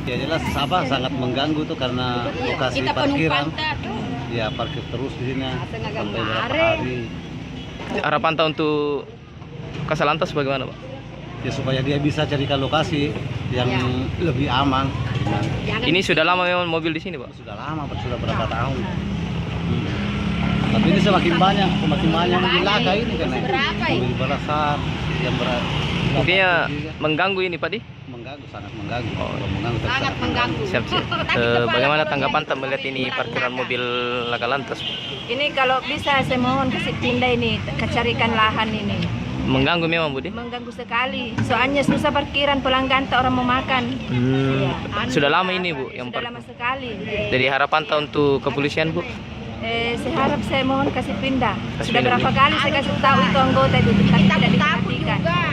Ya jelas apa sangat mengganggu tuh karena lokasi Kita parkiran. penumpang tuh. Ya parkir terus di sini sampai berapa kemarin. hari. Harapan tahun untuk Kasalantas bagaimana, Pak? Ya supaya dia bisa carikan lokasi yang Ya. lebih aman. Jangan Ini sudah lama memang mobil di sini, Pak? Sudah lama, Pak, sudah berapa tahun. Tapi ini semakin banyak mobil laka ini karena Berapa ini? mobil besar yang berat. Intinya mengganggu ini, Pak Di? Mengganggu, sangat mengganggu. Oh. Kalau mengganggu, tapi sangat mengganggu. Siap, siap. Bagaimana tanggapan tak melihat ini parkiran mobil Laka Lantas? Ini kalau bisa saya mohon kasih pindah ini, carikan lahan ini. Mengganggu memang, Budi? Mengganggu sekali. Soalnya susah parkiran pelanggan tak orang mau makan. Hmm. Iya. Sudah lama ini, Bu, yang Sudah lama sekali. Dari harapan tahun untuk kepolisian, Bu? Saya harap saya mohon kasih pindah. Kasih Sudah pindah, berapa Bu. kali saya kasih tahu itu anggota itu, tapi tidak Takut diperhatikan. juga.